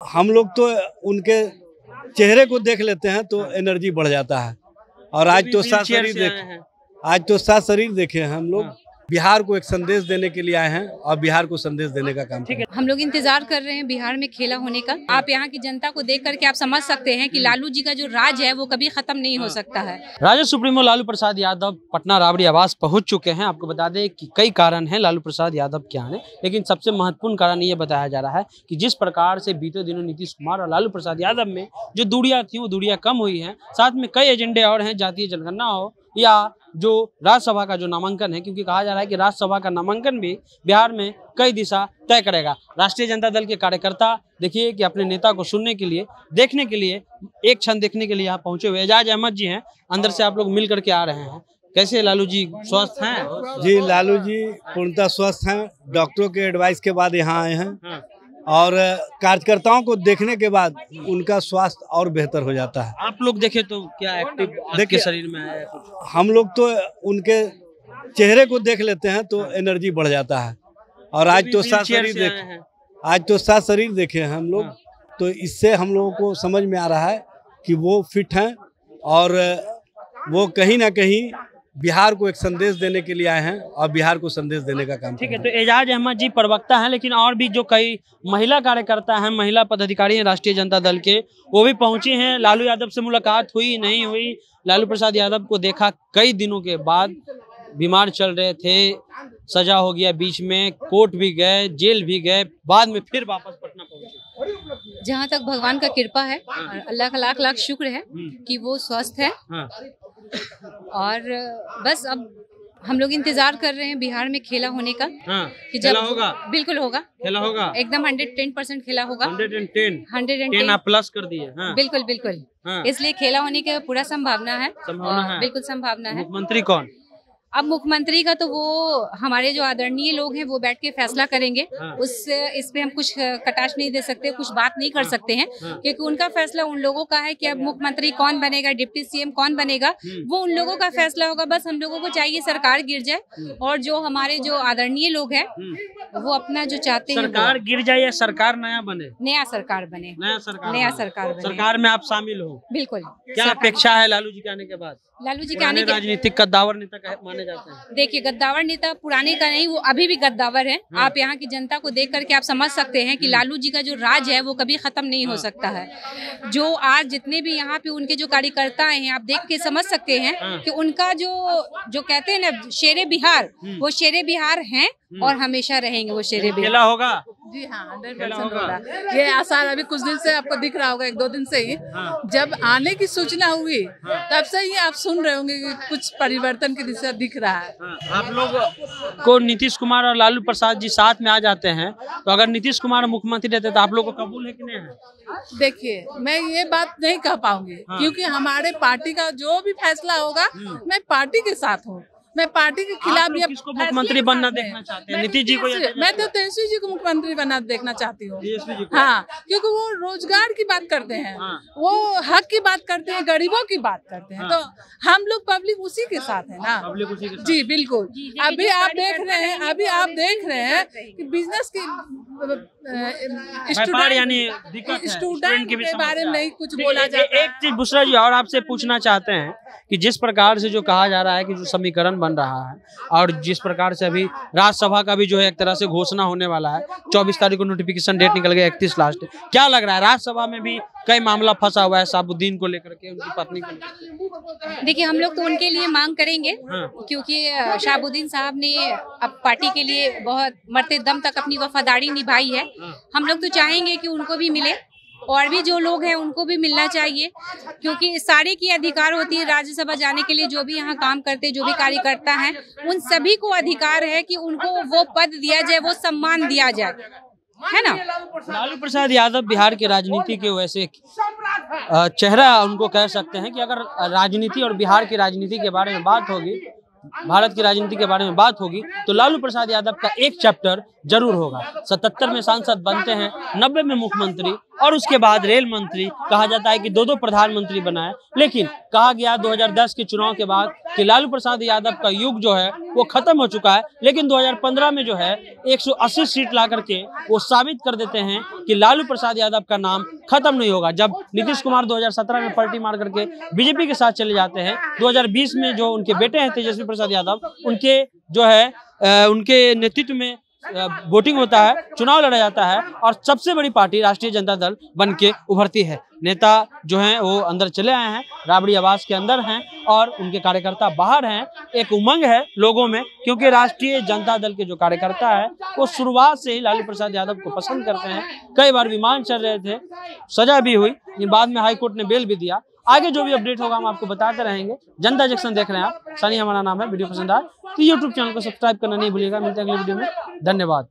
हम लोग तो उनके चेहरे को देख लेते हैं तो एनर्जी बढ़ जाता है। और आज तो सात शरीर देखे हैं हम लोग। बिहार को एक संदेश देने के लिए आए हैं और बिहार को संदेश देने का काम है। हम लोग इंतजार कर रहे हैं बिहार में खेला होने का। आप यहाँ की जनता को देख करके आप समझ सकते हैं कि लालू जी का जो राज है वो कभी खत्म नहीं हो सकता है। राजद सुप्रीमो लालू प्रसाद यादव पटना राबड़ी आवास पहुंच चुके हैं। आपको बता दें कि कई कारण हैं लालू प्रसाद यादव के आने, लेकिन सबसे महत्वपूर्ण कारण ये बताया जा रहा है कि जिस प्रकार से बीते दिनों नीतीश कुमार और लालू प्रसाद यादव में जो दूरियां थी वो दूरियां कम हुई हैं। साथ में कई एजेंडे और हैं, जातीय जनगणना हो या जो राज्यसभा का जो नामांकन है, क्योंकि कहा जा रहा है कि राज्यसभा का नामांकन भी बिहार में कई दिशा तय करेगा। राष्ट्रीय जनता दल के कार्यकर्ता देखिए कि अपने नेता को सुनने के लिए, देखने के लिए, एक क्षण देखने के लिए यहाँ पहुंचे हुए एजाज अहमद जी हैं। अंदर से आप लोग मिल करके आ रहे हैं। कैसे लालू जी, स्वस्थ हैं? जी, लालू जी पूर्णतः स्वस्थ हैं। डॉक्टरों के एडवाइस के बाद यहाँ आए हैं और कार्यकर्ताओं को देखने के बाद उनका स्वास्थ्य और बेहतर हो जाता है। आप लोग देखें तो क्या एक्टिव आपके शरीर में है? हम लोग तो उनके चेहरे को देख लेते हैं तो एनर्जी बढ़ जाता है। और आज तो सात शरीर देखे हैं हम लोग। तो इससे हम लोगों को समझ में आ रहा है कि वो फिट हैं और वो कहीं ना कहीं बिहार को एक संदेश देने के लिए आए हैं और बिहार को संदेश देने का काम। ठीक है, तो एजाज अहमद जी प्रवक्ता हैं, लेकिन और भी जो कई महिला कार्यकर्ता हैं, महिला पदाधिकारी हैं राष्ट्रीय जनता दल के, वो भी पहुंचे हैं। लालू यादव से मुलाकात हुई नहीं हुई? लालू प्रसाद यादव को देखा कई दिनों के बाद, बीमार चल रहे थे, सजा हो गया, बीच में कोर्ट भी गए, जेल भी गए, बाद में फिर वापस पटना पहुंचे। जहाँ तक भगवान का कृपा है और अल्लाह का लाख लाख शुक्र है कि वो स्वस्थ है। और बस अब हम लोग इंतजार कर रहे हैं बिहार में खेला होने का। कि जब होगा, बिल्कुल होगा, खेला होगा, एकदम 110% खेला होगा। 110 आप प्लस कर दिए। बिल्कुल बिल्कुल। इसलिए खेला होने की पूरा संभावना है। बिल्कुल संभावना है। मुख्यमंत्री कौन? अब मुख्यमंत्री का तो वो हमारे जो आदरणीय लोग हैं वो बैठ के फैसला करेंगे। इस पे हम कुछ कटाक्ष नहीं दे सकते, कुछ बात नहीं कर सकते हैं, क्योंकि उनका फैसला उन लोगों का है कि अब मुख्यमंत्री कौन बनेगा, डिप्टी सीएम कौन बनेगा, वो उन लोगों का फैसला होगा। बस हम लोगों को चाहिए सरकार गिर जाए और जो हमारे जो आदरणीय लोग हैं वो अपना जो चाहते हैं, सरकार गिर जाए या सरकार नया बने? नया सरकार बने। नया सरकार बने। सरकार में आप शामिल हो? बिल्कुल। क्या अपेक्षा है लालू जी के आने के बाद? लालू जी के आने के राजनीतिक गद्दावर नेता माने जाते हैं। देखिए, गद्दावर नेता पुराने का नहीं, वो अभी भी गद्दावर है। आप यहाँ की जनता को देख करके आप समझ सकते हैं कि लालू जी का जो राज है वो कभी खत्म नहीं हो सकता है। जो आज जितने भी यहाँ पे उनके जो कार्यकर्ता हैं, आप देख के समझ सकते हैं कि उनका जो कहते हैं ना शेरे बिहार, वो शेरे बिहार हैं और हमेशा रहेंगे वो शेरे बिहार। होगा जी हाँ, 100% होगा। ये आसार अभी कुछ दिन से आपको दिख रहा होगा, 1-2 दिन से ही जब आने की सूचना हुई तब से ही आप सुन रहे होंगे कि कुछ परिवर्तन की दिशा दिख रहा है। आप लोग को नीतीश कुमार और लालू प्रसाद जी साथ में आ जाते हैं, तो अगर नीतीश कुमार मुख्यमंत्री रहते तो आप लोग को कबूल है कि नहीं है? देखिए, मैं ये बात नहीं कह पाऊंगी क्योंकि हमारे पार्टी का जो भी फैसला होगा मैं पार्टी के साथ हूँ। मैं पार्टी के खिलाफ भी किसको मुख्यमंत्री बनना देखना चाहते हैं? नीतीश जी को? मैं तो तेजस्वी जी को मुख्यमंत्री बनना देखना चाहती हूँ। हाँ, क्योंकि वो रोजगार की बात करते हैं, वो हक की बात करते हैं, गरीबों की बात करते हैं। तो हम लोग पब्लिक उसी के साथ है ना। जी बिल्कुल। अभी आप देख रहे हैं कि बिजनेस की स्टूडेंट के बारे में नहीं कुछ बोला जाता। एक चीज बुशरा जी और आपसे पूछना चाहते हैं कि जिस प्रकार से जो कहा जा रहा है कि जो समीकरण बन रहा है और जिस प्रकार से अभी राज्यसभा का भी जो है एक तरह से घोषणा होने वाला है, 24 तारीख को नोटिफिकेशन डेट निकल गया, 31 लास्ट। क्या लग रहा है, राज्यसभा में भी कई मामला फंसा हुआ है शहाबुद्दीन को लेकर के, उनकी पत्नी को? देखिए, हम लोग तो उनके लिए मांग करेंगे क्योंकि शहाबुद्दीन साहब ने अब पार्टी के लिए बहुत मरते दम तक अपनी वफादारी निभाई है। हम लोग तो चाहेंगे कि उनको भी मिले और भी जो लोग हैं उनको भी मिलना चाहिए, क्योंकि सारे की अधिकार होती है राज्यसभा जाने के लिए। जो भी यहाँ काम करते, जो भी कार्यकर्ता हैं, उन सभी को अधिकार है कि उनको वो पद दिया जाए, वो सम्मान दिया जाए, है ना। लालू प्रसाद यादव बिहार की राजनीति के वैसे चेहरा उनको कह सकते हैं कि अगर राजनीति और बिहार की राजनीति के बारे में बात होगी, भारत की राजनीति के बारे में बात होगी, तो लालू प्रसाद यादव का एक चैप्टर जरूर होगा। 77 में सांसद बनते हैं, 90 में मुख्यमंत्री, और उसके बाद रेल मंत्री, कहा जाता है कि 2 प्रधानमंत्री बनाए। लेकिन कहा गया 2010 के चुनाव के बाद कि लालू प्रसाद यादव का युग जो है वो खत्म हो चुका है। लेकिन 2015 में जो है 180 सीट ला करके वो साबित कर देते हैं कि लालू प्रसाद यादव का नाम खत्म नहीं होगा। जब नीतीश कुमार 2017 में पलटी मार करके बीजेपी के साथ चले जाते हैं, 2020 में जो उनके बेटे हैं तेजस्वी प्रसाद यादव, उनके जो है उनके नेतृत्व में वोटिंग होता है, चुनाव लड़ा जाता है और सबसे बड़ी पार्टी राष्ट्रीय जनता दल बन के उभरती है। नेता जो हैं वो अंदर चले आए हैं, राबड़ी आवास के अंदर हैं और उनके कार्यकर्ता बाहर हैं। एक उमंग है लोगों में, क्योंकि राष्ट्रीय जनता दल के जो कार्यकर्ता है वो शुरुआत से ही लालू प्रसाद यादव को पसंद करते हैं। कई बार विमान चल रहे थे, सजा भी हुई, बाद में हाईकोर्ट ने बेल भी दिया। आगे जो भी अपडेट होगा हम आपको बताते रहेंगे। जनता जंक्शन देख रहे हैं आप, सनी हमारा नाम है। वीडियो पसंद आए तो यूट्यूब चैनल को सब्सक्राइब करना नहीं भूलिएगा। मिलते हैं अगले वीडियो में, धन्यवाद।